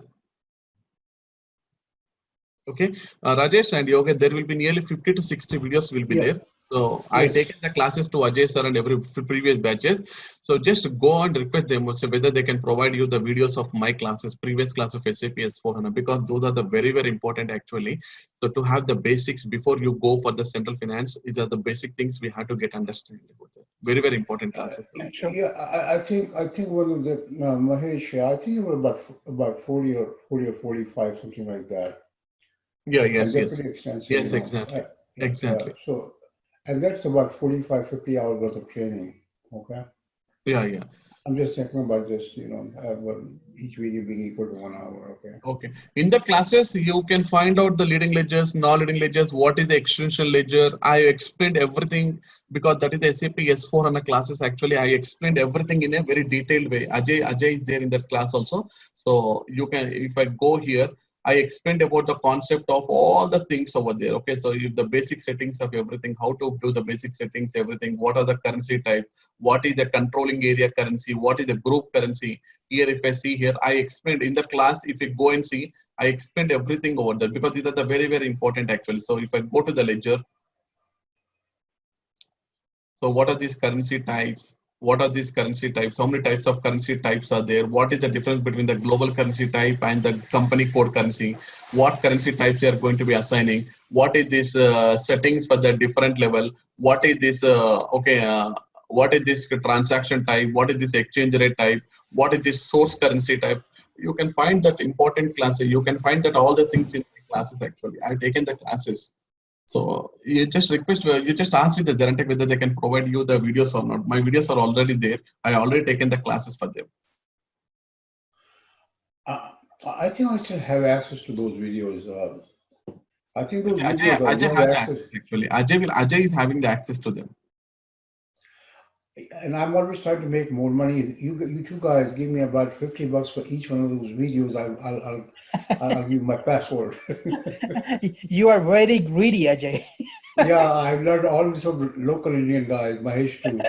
S2: Okay, Rajesh and Yoga, there will be nearly 50 to 60 videos will be there. So I taken the classes to Ajay sir and every previous batches. So just go and request them also whether they can provide you the videos of my classes, previous class of SAP S4HANA, because those are the very, very important actually. So to have the basics before you go for the central finance, these are the basic things we have to get understanding about that. Very, very important classes.
S3: Yeah, I think one of the Mahesh, I think it was about 40 or 45, something like that.
S2: Yeah, yes,
S3: and
S2: yes.
S3: Pretty extensive,
S2: yes, exactly. Exactly.
S3: So, and that's about 45, 50 hours worth of training. Okay.
S2: Yeah.
S3: I'm just talking about just, each video being equal to 1 hour. Okay.
S2: Okay. In the classes, you can find out the leading ledgers, non-leading ledgers, what is the extension ledger. I explained everything because that is the SAP S4HANA classes. Actually, I explained everything in a very detailed way. Ajay is there in that class also. So you can, if I go here, I explained about the concept of all the things over there. Okay, so if the basic settings of everything, how to do the basic settings, everything, what are the currency type, what is the controlling area currency, what is the group currency. Here, if I see here, I explained in the class, if you go and see, I explained everything over there because these are the very, very important actually. So if I go to the ledger, so what are these currency types? What are these currency types? How many types of currency types are there? What is the difference between the global currency type and the company code currency? What currency types you are going to be assigning? What is this settings for the different level? What is this, what is this transaction type? What is this exchange rate type? What is this source currency type? You can find that important classes. You can find that all the things in the classes actually. I've taken the classes. So you just request, you just ask with the ZaranTech whether they can provide you the videos or not. My videos are already there. I already taken the classes for them.
S3: I think I still have access to those videos. I think those
S2: Ajay,
S3: videos
S2: Ajay has access actually. Ajay is having the access to them.
S3: And I'm always trying to make more money. You two guys give me about $50 for each one of those videos. I'll give you my password.
S4: You are very greedy, Ajay.
S3: Yeah, I've learned all this from local Indian guys, Mahesh too.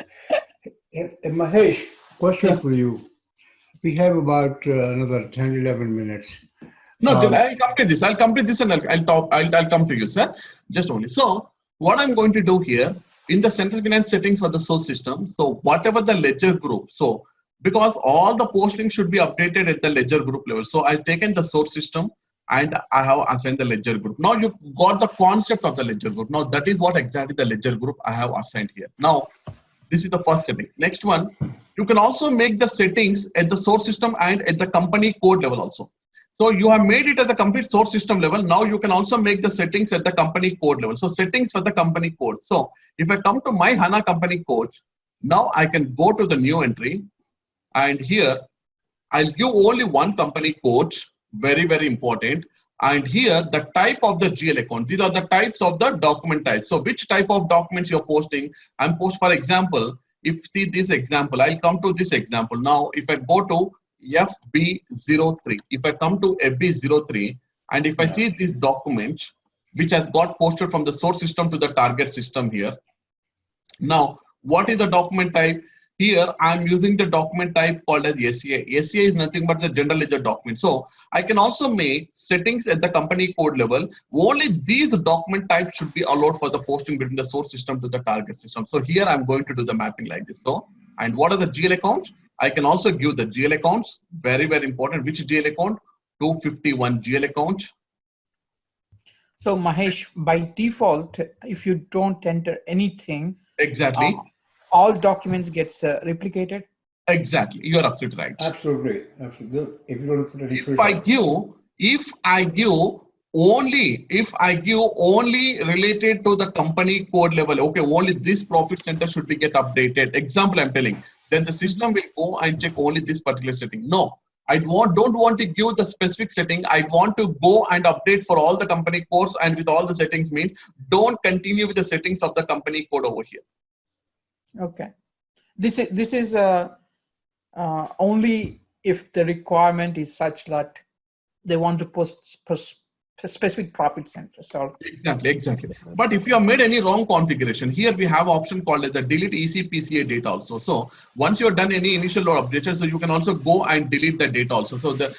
S3: And Mahesh, question for you. We have about another 10, 11 minutes.
S2: No, I'll complete this. I'll complete this and I'll come to you, sir. Just only. So what I'm going to do here in the central finance settings for the source system. So whatever the ledger group. So because all the postings should be updated at the ledger group level. So I've taken the source system and I have assigned the ledger group. Now you've got the concept of the ledger group. Now that is what exactly the ledger group I have assigned here. Now this is the first setting. Next one, you can also make the settings at the source system and at the company code level also. So you have made it at the complete source system level. Now you can also make the settings at the company code level. So settings for the company code. So if I come to my HANA company code, now I can go to the new entry and here I'll give only one company code, very, very important. And here the type of the GL account. These are the types of the document types. So which type of documents you're posting? I'm for example, if see this example, I'll come to this example. Now, if I go to FB03, if I come to FB03, and if I see this document, which has got posted from the source system to the target system here. Now, what is the document type? Here, I'm using the document type called as SCA. SCA is nothing but the general ledger document. So I can also make settings at the company code level. Only these document types should be allowed for the posting between the source system to the target system. So here I'm going to do the mapping like this. So, and what are the GL accounts? I can also give the GL accounts. Very, very important. Which GL account? 251 GL account.
S4: So Mahesh, by default, if you don't enter anything,
S2: exactly,
S4: all documents gets replicated.
S2: Exactly, you are absolutely right.
S3: Absolutely, absolutely. If you don't put any
S2: if I give only related to the company code level, okay, only this profit center should be get updated. Example, I'm telling. Then the system will go and check only this particular setting. No, I don't want to give the specific setting. I want to go and update for all the company codes and with all the settings mean don't continue with the settings of the company code over here.
S4: Okay, this is only if the requirement is such that they want to post specific profit center. So
S2: exactly. But if you have made any wrong configuration, here we have option called as the delete ECPCA data also. So once you have done any initial load updates, so you can also go and delete the data also. So the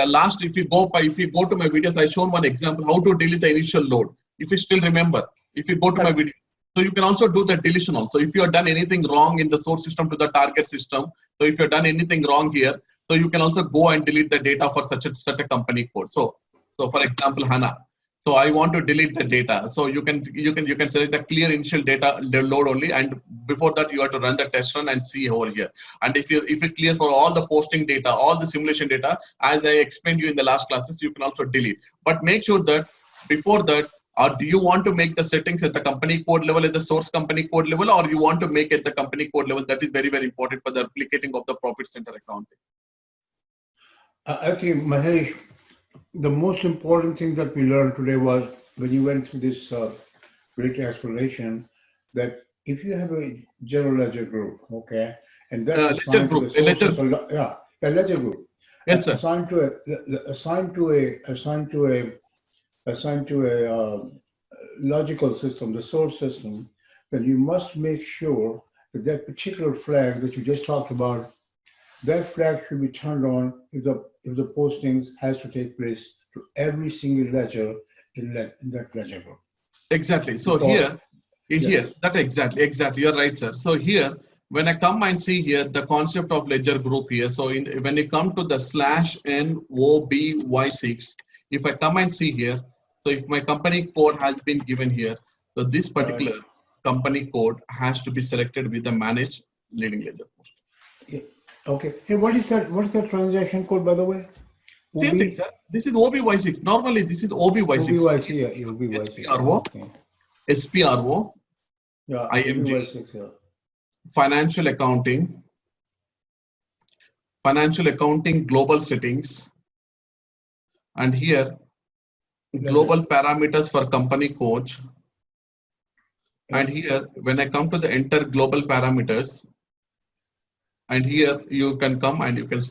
S2: last, if you go to my videos, I shown one example how to delete the initial load. If you still remember, if you go to my video. So you can also do the deletion also. If you have done anything wrong in the source system to the target system, so if you have done anything wrong here, so you can also go and delete the data for such a company code. So for example, HANA. So I want to delete the data. So you can select the clear initial data load only, and before that you have to run the test run and see over here. And if you clear for all the posting data, all the simulation data, as I explained you in the last classes, you can also delete. But make sure that before that. Or do you want to make the settings at the company code level, at the source company code level, or you want to make it the company code level? That is very, very important for the replicating of the profit center accounting.
S3: I think, Mahesh, the most important thing that we learned today was when you went through this great explanation that if you have a general ledger group, okay, and that's assigned to the source system, a ledger group.
S2: Yes, sir.
S3: Assigned to a logical system, the source system, then you must make sure that that particular flag that you just talked about, that flag should be turned on if the postings has to take place to every single ledger in that ledger group.
S2: Exactly. So here, that exactly, you're right, sir. So here, when I come and see here the concept of ledger group here, so when you come to the /NOBY6, if I come and see here, so if my company code has been given here, so this particular company code has to be selected with the manage leading ledger post.
S3: Yeah. Okay. Hey, what is that? What is the transaction code, by the way?
S2: Same thing, sir. This is OBY6. Normally, this is OBY6.
S3: OBY6, yeah, OBY6.
S2: SPRO,
S3: Okay.
S2: SPRO,
S3: Yeah,
S2: IMG,
S3: OBY6, yeah.
S2: financial accounting, global settings, and here global parameters for company coach. And here, when I come to the enter global parameters, and here you can come and you can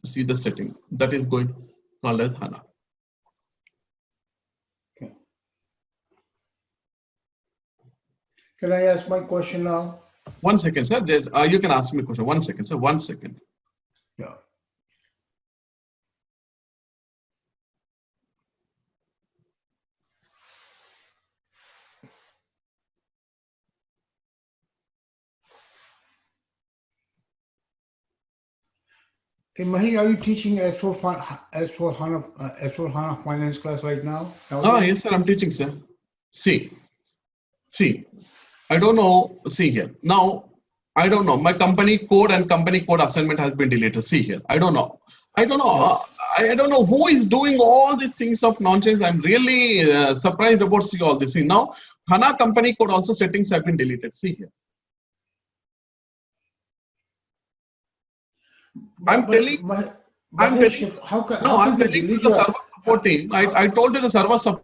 S2: see the setting that is going called as HANA.
S3: Okay. Can I ask my question now?
S2: 1 second, sir. You can ask me a question. 1 second, sir. 1 second.
S3: Yeah. Hey, Mahi, are you teaching S4HANA finance class right now?
S2: Yes, sir. I'm teaching, sir. See, I don't know. See here. Now, I don't know. My company code and company code assignment has been deleted. See here. I don't know. I don't know who is doing all these things of nonsense. I'm really surprised about see all this. See now, HANA company code also settings have been deleted. See here. I'm telling you the server support team. I told you the server support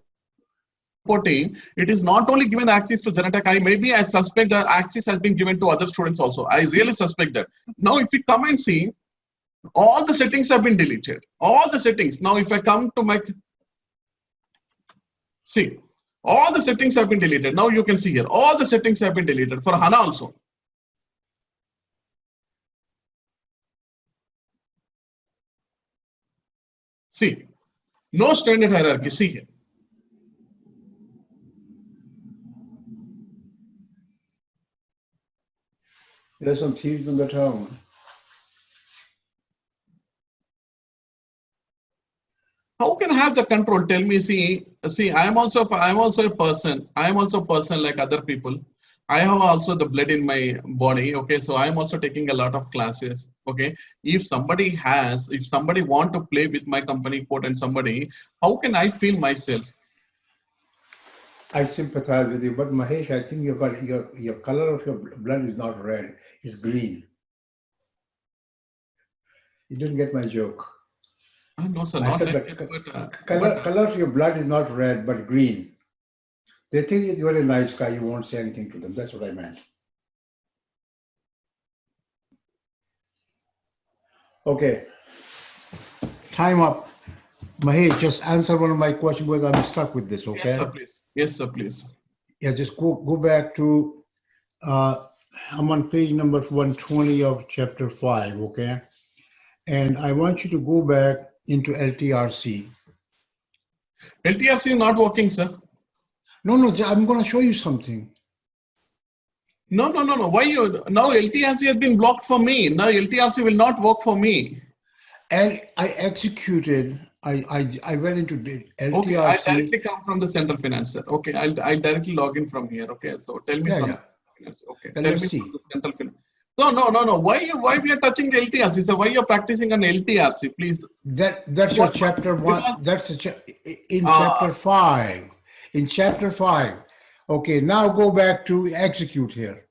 S2: team, it is not only given access to ZaranTech. I suspect that access has been given to other students also. I really suspect that. Now, if you come and see, all the settings have been deleted. All the settings. Now, if I come to my, see, all the settings have been deleted. Now you can see here, all the settings have been deleted for HANA also. See, no standard hierarchy. See here.
S3: There's some thieves in the town.
S2: How can I have the control? Tell me. See. I am also a person. I am also a person like other people. I have also the blood in my body. Okay, so I am also taking a lot of classes. Okay, if somebody want to play with my company code and somebody, how can I feel myself?
S3: I sympathize with you, but Mahesh, I think your color of your blood is not red; it's green. You didn't get my joke.
S2: No, sir.
S3: I said the color of your blood is not red, but green. They think you're a nice guy. You won't say anything to them. That's what I meant. Okay. Time up. Mahesh, just answer one of my questions because I'm stuck with this. Okay.
S2: Yes, sir. Please. Yes, sir. Please.
S3: Yeah, just go back to. I'm on page number 120 of chapter 5. Okay. And I want you to go back into LTRC.
S2: LTRC is not working, sir.
S3: No, I'm going to show you something.
S2: No. Why now LTRC has been blocked for me. Now LTRC will not work for me.
S3: And I executed. I went into LTRC.
S2: Okay, I directly come from the central finance, sir. Okay, I'll directly log in from here. Okay, so tell me from finance. Okay, tell me from the central finance. No. Why we are touching the LTRC? So why you are practicing on LTRC, please?
S3: That's your chapter 1. That's in chapter 5. In chapter 5. Okay, now go back to execute here.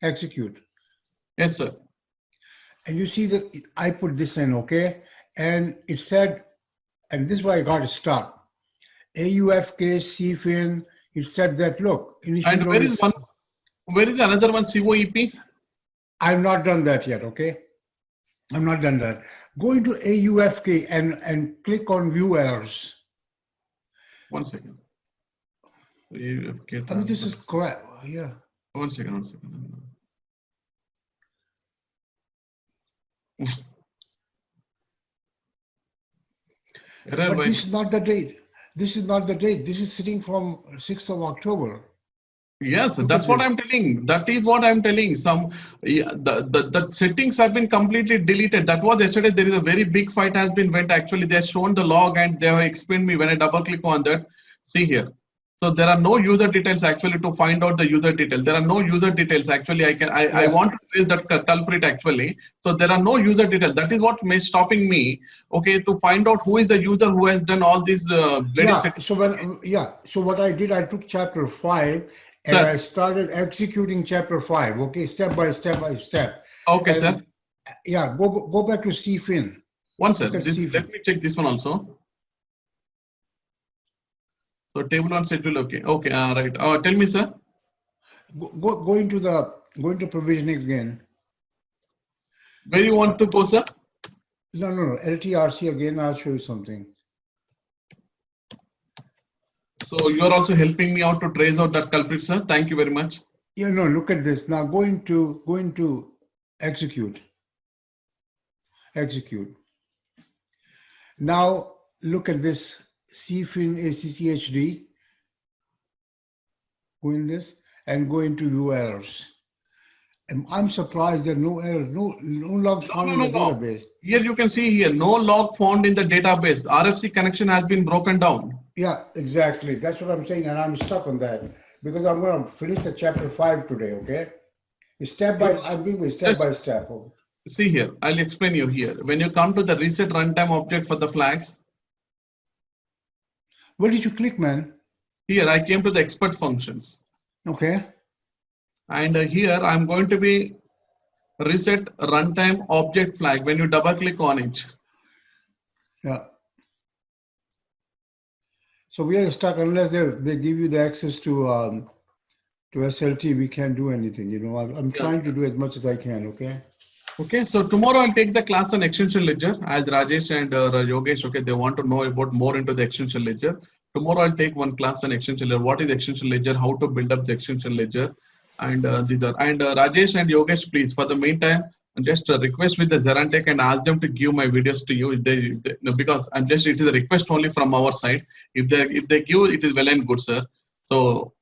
S3: Execute.
S2: Yes, sir.
S3: And you see that I put this in, okay? And it said, and this is why I got stuck. AUFK, CFIN, it said that, look.
S2: And where is another one, COEP?
S3: I've not done that yet, okay? I've not done that. Go into AUFK and click on view errors.
S2: 1 second. AUFK.
S3: I mean, this is correct, yeah.
S2: 1 second.
S3: But this is not the date. This is not the date. This is sitting from 6th of October.
S2: Yes,
S3: Look
S2: that's
S3: at
S2: what
S3: this.
S2: I'm telling. That is what I'm telling. The settings have been completely deleted. That was yesterday. There is a very big fight has been went. Actually, they have shown the log and they have explained me when I double click on that. See here. So there are no user details actually to find out the user detail. There are no user details actually. I
S3: Yeah.
S2: want to trace that culprit actually. So there are no user details. That is what may stopping me. Okay, to find out who is the user who has done all these bloody
S3: Yeah.
S2: settings.
S3: So what I did, I took chapter 5 and
S2: Sir.
S3: I started executing chapter 5. Okay, step by step by step.
S2: Okay,
S3: And
S2: sir.
S3: yeah, go back to CFIN.
S2: One sir.
S3: Look at
S2: This, let
S3: CFIN.
S2: me check this one also. So table on schedule. Okay. Okay. Right. Tell me, sir.
S3: Go into provisioning again.
S2: Where you want to go, sir?
S3: No. LTRC again. I'll show you something.
S2: So you are also helping me out to trace out that culprit, sir. Thank you very much.
S3: Yeah, no, look at this. Now go into execute. Execute. Now look at this CFIN ACCHD. Go in this and go into view errors. And I'm surprised there are no errors, no logs found in the database.
S2: Here you can see here, no log found in the database. RFC connection has been broken down.
S3: Yeah, exactly. That's what I'm saying, and I'm stuck on that because I'm going to finish the chapter 5 today. Okay, I'm doing it step by step. Okay.
S2: See here, I'll explain you here. When you come to the reset runtime object for the flags.
S3: Where did you click, man?
S2: Here I came to the expert functions.
S3: Okay.
S2: And here I'm going to be reset runtime object flag. When you double click on it.
S3: Yeah. So we are stuck unless they give you the access to SLT. We can't do anything. You know, I'm trying to do as much as I can. Okay.
S2: Okay, so tomorrow I'll take the class on extension ledger as Rajesh and Yogesh. Okay, they want to know about more into the extension ledger. Tomorrow I'll take one class on extension ledger. What is extension ledger? How to build up the extension ledger? And Rajesh and Yogesh, please, for the meantime, just request with the ZaranTech and ask them to give my videos to you. No, because it is a request only from our side. If they give, it is well and good, sir. So.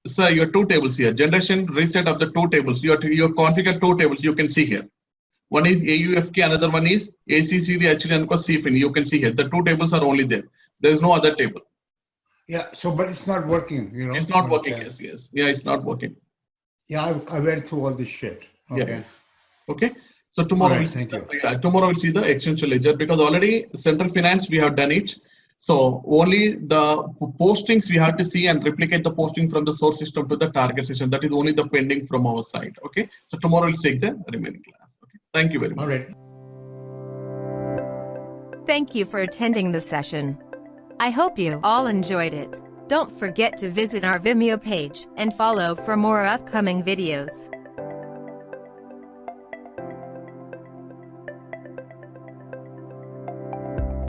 S2: Sir, your two tables here, generation reset of the two tables. You configure two tables, you can see here. One is AUFK, another one is ACCD, and CFIN. You can see here, the two tables are only there. There is no other table.
S3: Yeah, but it's not working, you know.
S2: It's not working, yes. Yeah, it's not working.
S3: Yeah, I went through all this shit. Okay.
S2: Yeah. Okay. So tomorrow, tomorrow we'll see the extension ledger because already central finance, we have done it. So only the postings we have to see and replicate the posting from the source system to the target system. That is only the pending from our side. Okay. So tomorrow we'll take the remaining class. Okay. Thank you very much.
S3: All right.
S1: Thank you for attending the session. I hope you all enjoyed it. Don't forget to visit our Vimeo page and follow for more upcoming videos.